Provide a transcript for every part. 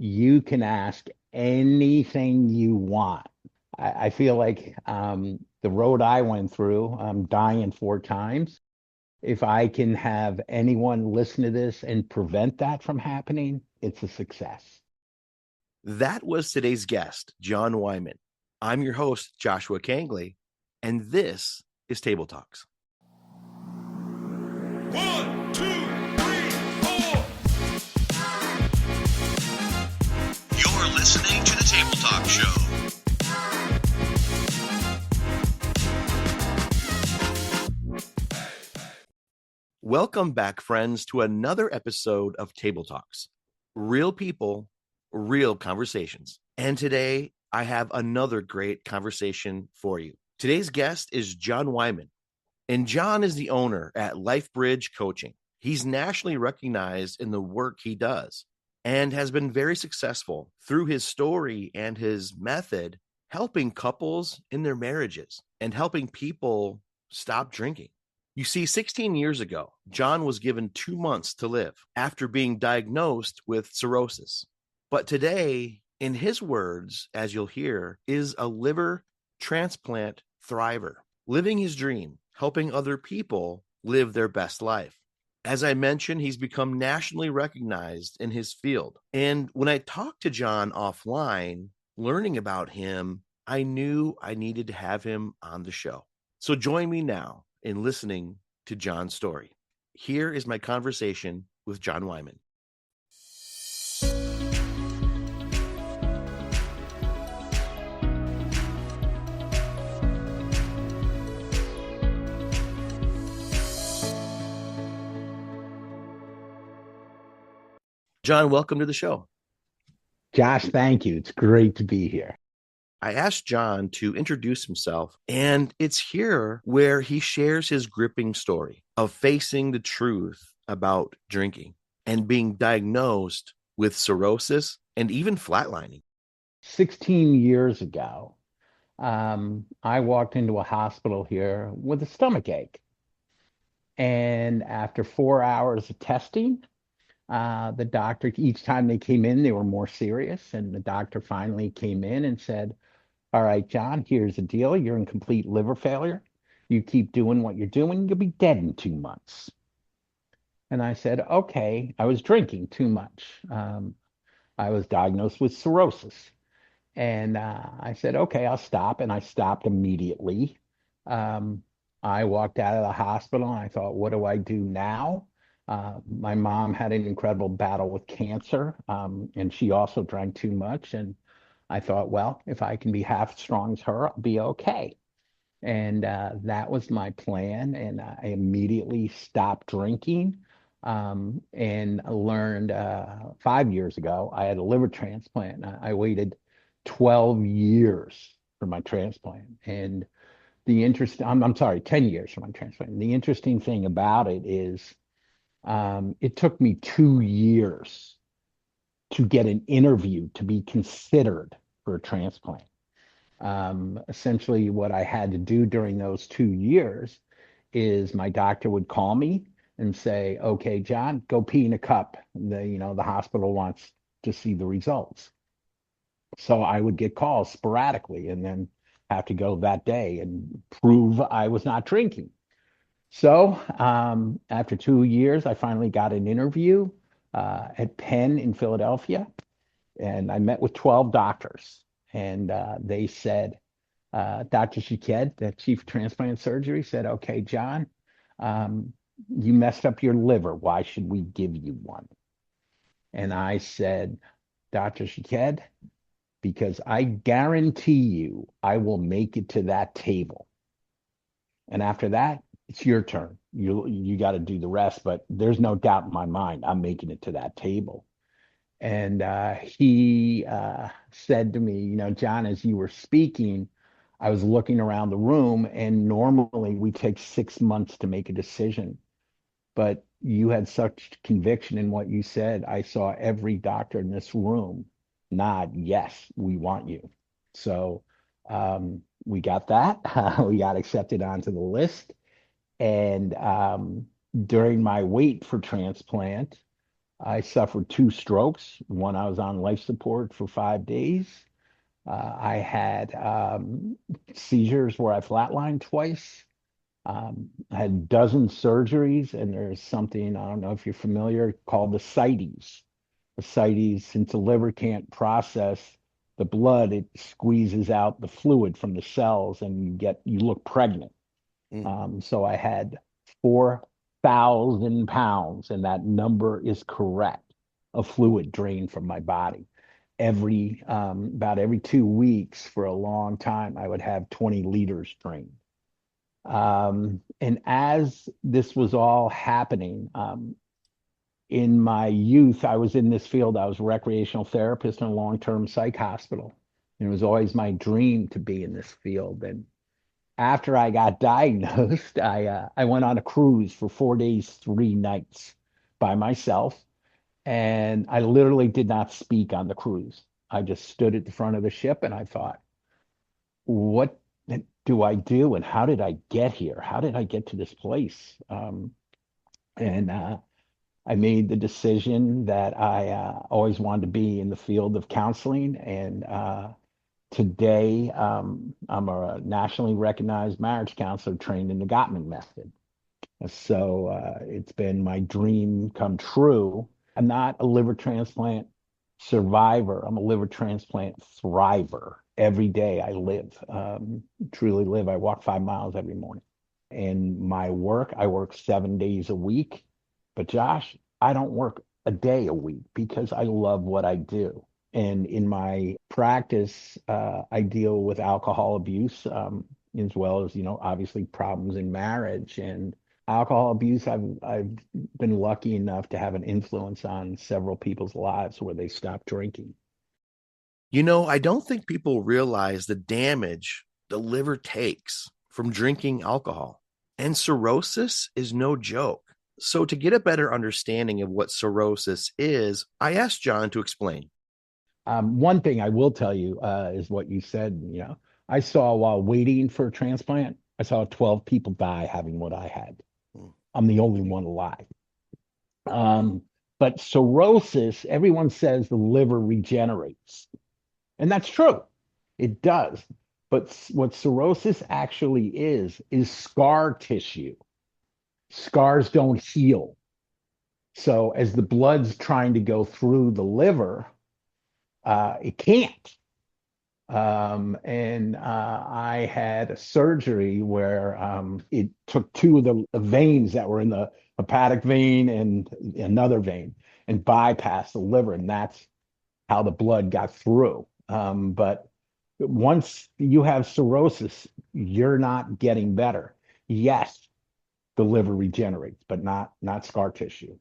you can ask anything you want. I feel like the road I went through, I'm dying 4 times. If I can have anyone listen to this and prevent that from happening, it's a success. That was today's guest, John Weiman. I'm your host, Joshua Kangley, and this is Table Talks. 1, 2, 3, 4. You're listening to the Table Talk Show. Welcome back, friends, to another episode of Table Talks. Real people, real conversations. And today I have another great conversation for you. Today's guest is John Weiman, and John is the owner at LifeBridge Coaching. He's nationally recognized in the work he does and has been very successful through his story and his method, helping couples in their marriages and helping people stop drinking. You see, 16 years ago, John was given 2 months to live after being diagnosed with cirrhosis. But today, in his words, as you'll hear, is a liver transplant thriver, living his dream, helping other people live their best life. As I mentioned, he's become nationally recognized in his field. And when I talked to John offline, learning about him, I knew I needed to have him on the show. So join me now in listening to John's story. Here is my conversation with John Weiman. John, welcome to the show. Josh, thank you. It's great to be here. I asked John to introduce himself, and it's here where he shares his gripping story of facing the truth about drinking and being diagnosed with cirrhosis and even flatlining. 16 years ago, I walked into a hospital here with a stomach ache. And after 4 hours of testing, the doctor, each time they came in, they were more serious. And the doctor finally came in and said, "All right, John, here's the deal. You're in complete liver failure. You keep doing what you're doing, you'll be dead in 2 months." And I said, "Okay." I was drinking too much. I was diagnosed with cirrhosis. And I said, "Okay, I'll stop." And I stopped immediately. Um, I walked out of the hospital and I thought, what do I do now? My mom had an incredible battle with cancer, and she also drank too much. And I thought, well, if I can be half as strong as her, I'll be okay. And that was my plan. And I immediately stopped drinking, and learned 5 years ago I had a liver transplant. I waited 12 years for my transplant. And I'm sorry, 10 years for my transplant. The interesting thing about it is it took me 2 years to get an interview to be considered for a transplant. Essentially, what I had to do during those 2 years is my doctor would call me and say, "Okay, John, go pee in a cup. The hospital wants to see the results." So I would get calls sporadically and then have to go that day and prove I was not drinking. So after 2 years, I finally got an interview at Penn in Philadelphia, and I met with 12 doctors. And they said, Dr. Shiked, the chief of transplant surgery, said, "Okay, John, you messed up your liver. Why should we give you one?" And I said, "Dr. Shiked, because I guarantee you I will make it to that table. And after that, it's your turn. You got to do the rest, but there's no doubt in my mind I'm making it to that table." And he said to me, "John, as you were speaking, I was looking around the room, and normally we take 6 months to make a decision. But you had such conviction in what you said. I saw every doctor in this room nod, yes, we want you." So we got that. We got accepted onto the list. And during my wait for transplant, I suffered 2 strokes. One, I was on life support for 5 days. I had seizures where I flatlined twice. I had dozen surgeries, and there's something, I don't know if you're familiar, called the ascites. Ascites, since the liver can't process the blood, it squeezes out the fluid from the cells, and you look pregnant. Mm. So I had 4,000 pounds, and that number is correct, of fluid drained from my body. About every 2 weeks for a long time, I would have 20 liters drained. And as this was all happening, in my youth, I was in this field. I was a recreational therapist in a long-term psych hospital. And it was always my dream to be in this field. And after I got diagnosed, I went on a cruise for 4 days, 3 nights by myself. And I literally did not speak on the cruise. I just stood at the front of the ship and I thought, what do I do? And how did I get here? How did I get to this place? And I made the decision that I always wanted to be in the field of counseling. And today, I'm a nationally recognized marriage counselor trained in the Gottman method. So it's been my dream come true. I'm not a liver transplant survivor. I'm a liver transplant thriver. Every day I live, truly live. I walk 5 miles every morning. And my work, I work 7 days a week. But Josh, I don't work a day a week because I love what I do. And in my practice, I deal with alcohol abuse, as well as, obviously problems in marriage. And alcohol abuse, I've been lucky enough to have an influence on several people's lives where they stop drinking. I don't think people realize the damage the liver takes from drinking alcohol. And cirrhosis is no joke. So, to get a better understanding of what cirrhosis is, I asked John to explain. One thing I will tell you is what you said. I saw while waiting for a transplant, I saw 12 people die having what I had. I'm the only one alive. But cirrhosis, everyone says the liver regenerates. And that's true. It does. But what cirrhosis actually is scar tissue. Scars don't heal. So as the blood's trying to go through the liver, it can't. And I had a surgery where it took two of the veins that were in the hepatic vein and another vein and bypassed the liver, and that's how the blood got through. But once you have cirrhosis, you're not getting better. Yes, the liver regenerates, but not scar tissue.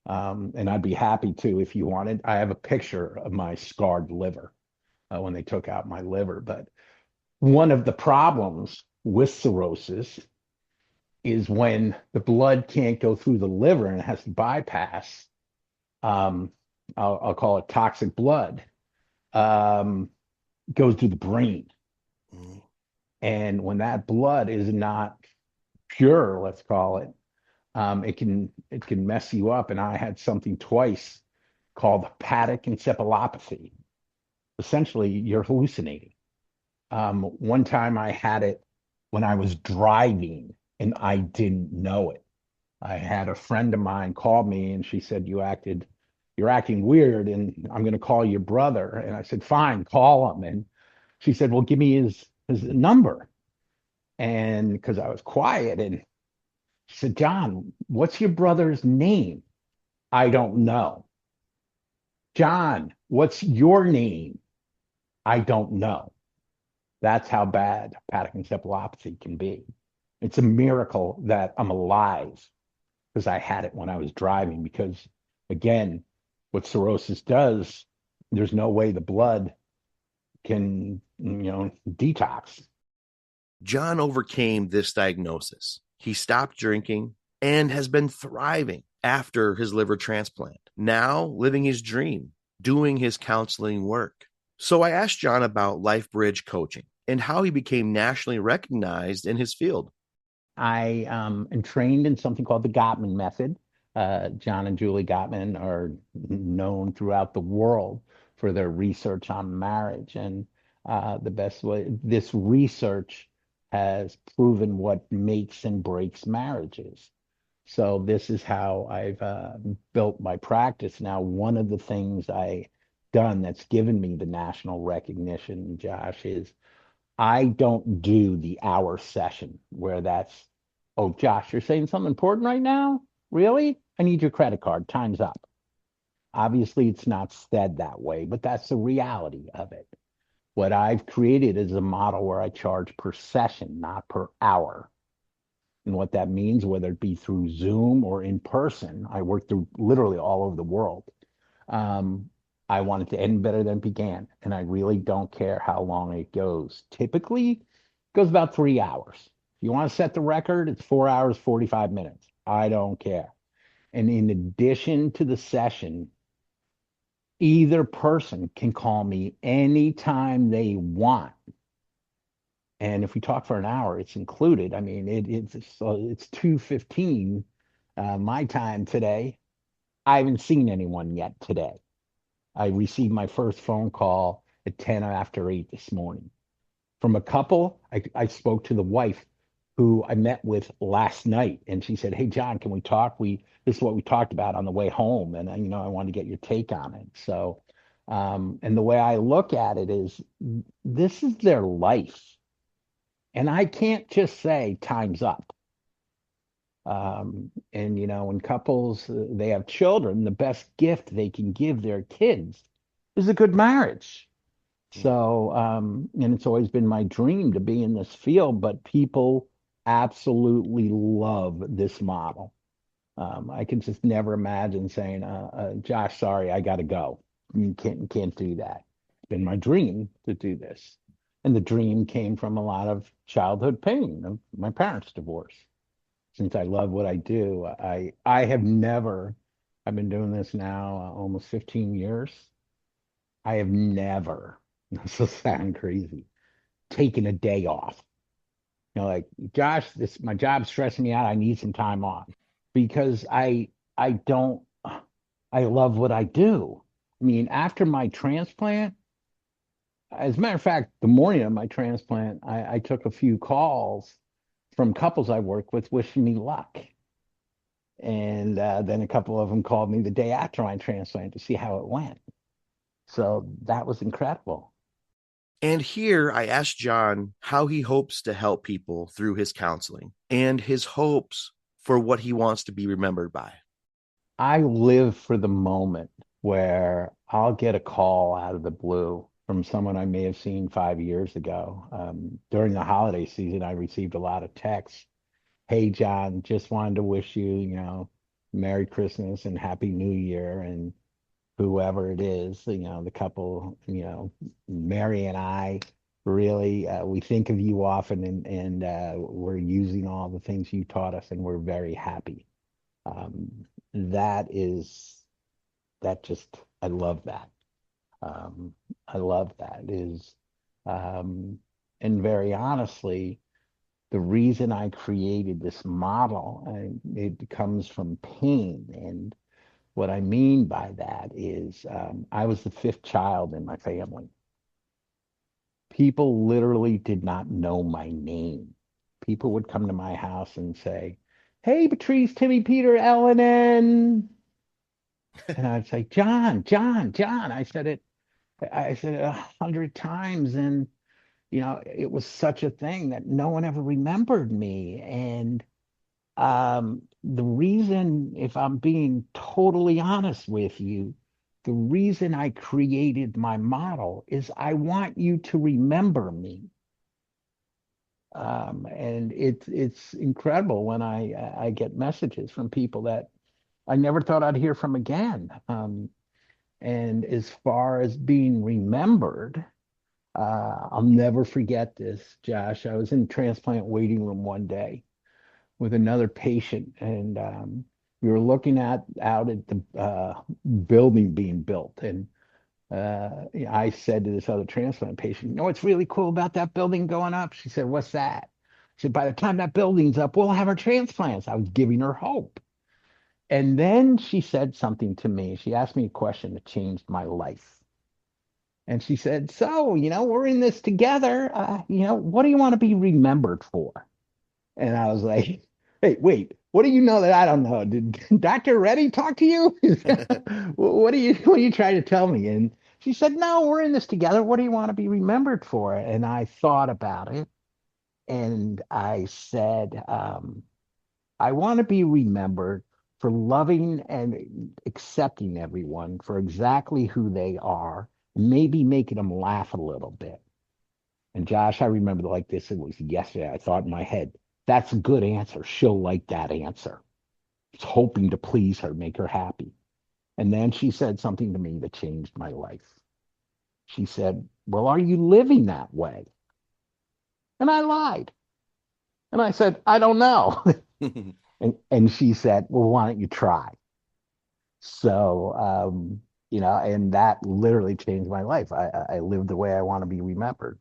And I'd be happy to if you wanted. I have a picture of my scarred liver when they took out my liver. But one of the problems with cirrhosis is when the blood can't go through the liver and it has to bypass, I'll call it toxic blood, goes to the brain. Mm. And when that blood is not pure, let's call it, it can mess you up. And I had something twice called hepatic encephalopathy. Essentially, you're hallucinating. One time I had it when I was driving and I didn't know it. I had a friend of mine call me and she said, you're acting weird and I'm going to call your brother. And I said, fine, call him. And she said, well, give me his number. And because I was quiet, and she said, John, what's your brother's name? I don't know. John, what's your name? I don't know. That's how bad hepatic encephalopathy can be. It's a miracle that I'm alive because I had it when I was driving. Because again, what cirrhosis does, there's no way the blood can, detox. John overcame this diagnosis. He stopped drinking and has been thriving after his liver transplant, now living his dream, doing his counseling work. So I asked John about LifeBridge coaching and how he became nationally recognized in his field. I am trained in something called the Gottman method. John and Julie Gottman are known throughout the world for their research on marriage. And the best way, this research has proven what makes and breaks marriages. So this is how I've built my practice. Now, one of the things I done that's given me the national recognition, Josh, is I don't do the hour session where that's, oh, Josh, you're saying something important right now? Really? I need your credit card. Time's up. Obviously, it's not said that way, but that's the reality of it. What I've created is a model where I charge per session, not per hour. And what that means, whether it be through Zoom or in person, I work through literally all over the world. Um, I want it to end better than it began, and I really don't care how long it goes. Typically, it goes about 3 hours. If you want to set the record, it's 4 hours, 45 minutes. I don't care. And in addition to the session, either person can call me anytime they want. And if we talk for an hour, it's included. I mean, it's 2:15 my time today. I haven't seen anyone yet today. I received my first phone call at 10 after 8 this morning from a couple. I spoke to the wife who I met with last night, and she said, "Hey, John, can we talk? This is what we talked about on the way home, and I wanted to get your take on it." So, and the way I look at it is, this is their life, and I can't just say time's up. And when couples they have children, the best gift they can give their kids is a good marriage. So, and it's always been my dream to be in this field, but people absolutely love this model. I can just never imagine saying, Josh, sorry, I got to go. You can't do that. It's been my dream to do this. And the dream came from a lot of childhood pain of my parents' divorce. Since I love what I do, I have never, I've been doing this now almost 15 years. I have never, this will sound crazy, taken a day off. Like, Josh, this my job's stressing me out. I need some time off because I don't I love what I do. I mean, after my transplant, as a matter of fact, the morning of my transplant, I took a few calls from couples I work with wishing me luck. And then a couple of them called me the day after my transplant to see how it went. So that was incredible. And here I asked John how he hopes to help people through his counseling and his hopes for what he wants to be remembered by. I live for the moment where I'll get a call out of the blue from someone I may have seen 5 years ago. During the holiday season, I received a lot of texts. Hey, John, just wanted to wish you, Merry Christmas and Happy New Year. And whoever it is, the couple, Mary and I really, we think of you often and we're using all the things you taught us and we're very happy. That is, that just, I love that. I love that is, and very honestly, the reason I created this model, it comes from pain. And what I mean by that is I was the fifth child in my family. People literally did not know my name. People would come to my house and say, "Hey, Patrice, Timmy, Peter, Ellen, and I'd say, "John, John, John." I said it 100 times, and it was such a thing that no one ever remembered me. And the reason, if I'm being totally honest with you, the reason I created my model is I want you to remember me. And it's incredible when I get messages from people that I never thought I'd hear from again. And as far as being remembered, I'll never forget this, Josh. I was in transplant waiting room one day with another patient, and we were looking out at the building being built. And I said to this other transplant patient, "You know what's really cool about that building going up?" She said, "What's that?" I said, "By the time that building's up, we'll have our transplants." I was giving her hope. And then she said something to me. She asked me a question that changed my life. And she said, "So, we're in this together. What do you want to be remembered for?" And I was like, "Hey, wait, what do you know that I don't know? Did Dr. Reddy talk to you? What are you trying to tell me?" And she said, "No, we're in this together. What do you want to be remembered for?" And I thought about it and I said, I want to be remembered for loving and accepting everyone for exactly who they are, maybe making them laugh a little bit. And Josh, I remember like this, it was yesterday. I thought in my head, that's a good answer. She'll like that answer. I was hoping to please her, make her happy. And then she said something to me that changed my life. She said, "Well, are you living that way?" And I lied. And I said, "I don't know." And she said, "Well, why don't you try?" So, and that literally changed my life. I live the way I want to be remembered,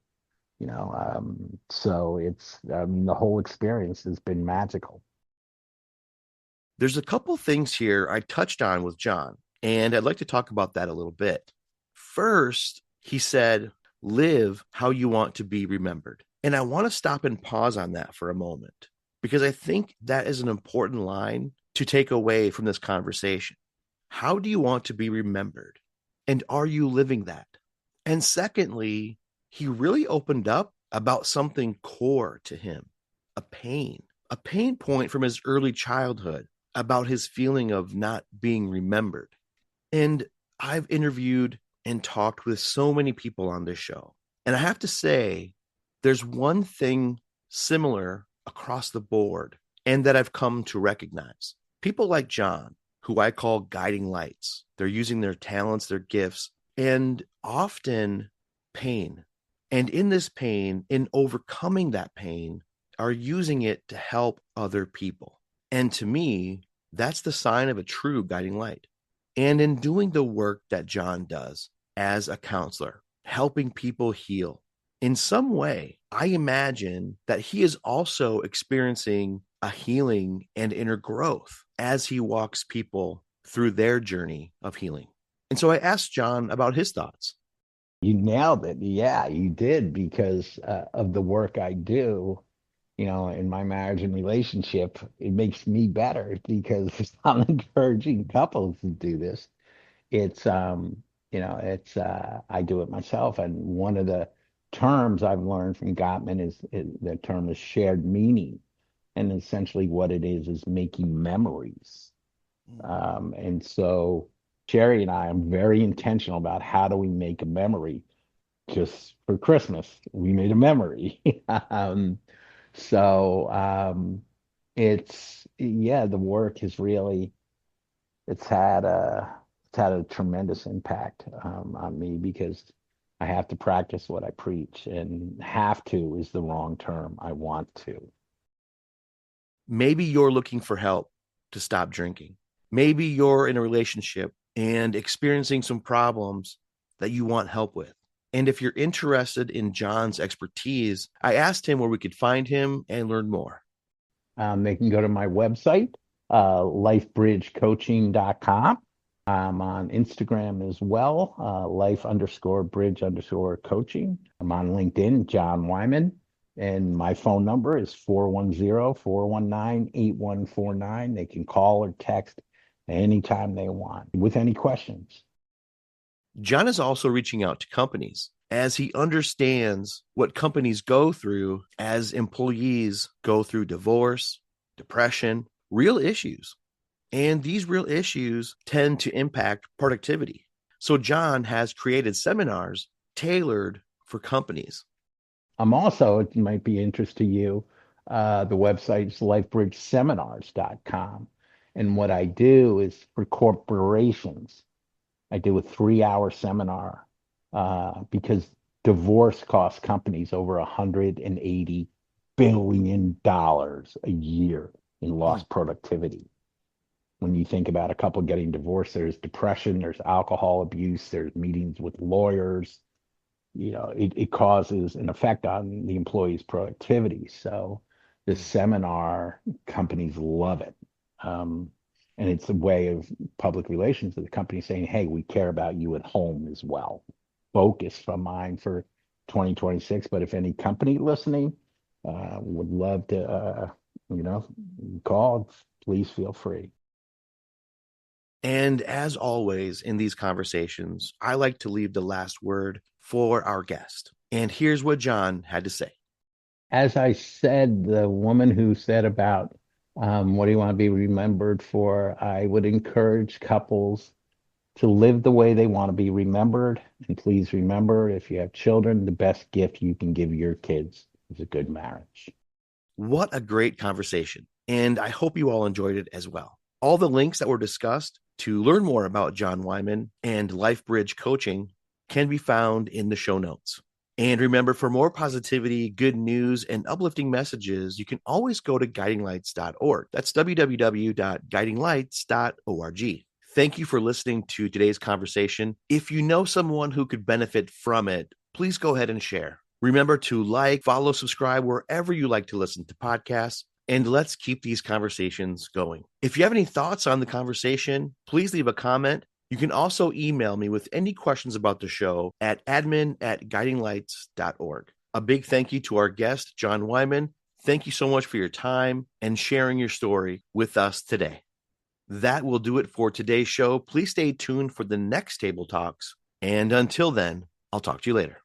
so the whole experience has been magical. There's a couple things here I touched on with John, and I'd like to talk about that a little bit. First, he said, live how you want to be remembered. And I want to stop and pause on that for a moment because I think that is an important line to take away from this conversation. How do you want to be remembered? And are you living that? And secondly, he really opened up about something core to him, a pain point from his early childhood about his feeling of not being remembered. And I've interviewed and talked with so many people on this show. And I have to say, there's one thing similar across the board and that I've come to recognize. People like John, who I call guiding lights, they're using their talents, their gifts, and often pain. And in this pain, in overcoming that pain, are using it to help other people. And to me, that's the sign of a true guiding light. And in doing the work that John does as a counselor, helping people heal, in some way, I imagine that he is also experiencing a healing and inner growth as he walks people through their journey of healing. And so I asked John about his thoughts. You nailed it. Yeah, you did because of the work I do. In my marriage and relationship, it makes me better because I'm encouraging couples to do this. I do it myself. And one of the terms I've learned from Gottman is the term is shared meaning. And essentially what it is making memories. And so Sherry and I am very intentional about how do we make a memory. Just for Christmas, we made a memory. So the work has really it's had a tremendous impact on me because I have to practice what I preach, and have to is the wrong term. I want to. Maybe you're looking for help to stop drinking. Maybe you're in a relationship and experiencing some problems that you want help with. And if you're interested in John's expertise, I asked him where we could find him and learn more. They can go to my website, lifebridgecoaching.com. I'm on Instagram as well, life_bridge_coaching. I'm on LinkedIn, John Weiman. And my phone number is 410-419-8149. They can call or text anytime they want with any questions. John is also reaching out to companies as he understands what companies go through as employees go through divorce, depression, real issues. And these real issues tend to impact productivity. So John has created seminars tailored for companies. I'm also, it might be interest to you, the website is lifebridgeseminars.com. And what I do is for corporations, I do a 3-hour seminar because divorce costs companies over $180 billion a year in lost productivity. When you think about a couple getting divorced, there's depression, there's alcohol abuse, there's meetings with lawyers. It causes an effect on the employee's productivity. So this seminar, companies love it. And it's a way of public relations of the company saying, hey, we care about you at home as well. Focus from mine for 2026. But if any company listening would love to, you know, call, please feel free. And as always in these conversations, I like to leave the last word for our guest. And here's what John had to say. As I said, the woman who said about what do you want to be remembered for, I would encourage couples to live the way they want to be remembered. And please remember, if you have children, the best gift you can give your kids is a good marriage. What a great conversation. And I hope you all enjoyed it as well. All the links that were discussed to learn more about John Weiman and LifeBridge coaching can be found in the show notes. And remember, for more positivity, good news, and uplifting messages, you can always go to guidinglights.org. That's www.guidinglights.org. Thank you for listening to today's conversation. If you know someone who could benefit from it, please go ahead and share. Remember to like, follow, subscribe wherever you like to listen to podcasts, and let's keep these conversations going. If you have any thoughts on the conversation, please leave a comment. You can also email me with any questions about the show at admin@guidinglights.org. A big thank you to our guest, John Weiman. Thank you so much for your time and sharing your story with us today. That will do it for today's show. Please stay tuned for the next Table Talks. And until then, I'll talk to you later.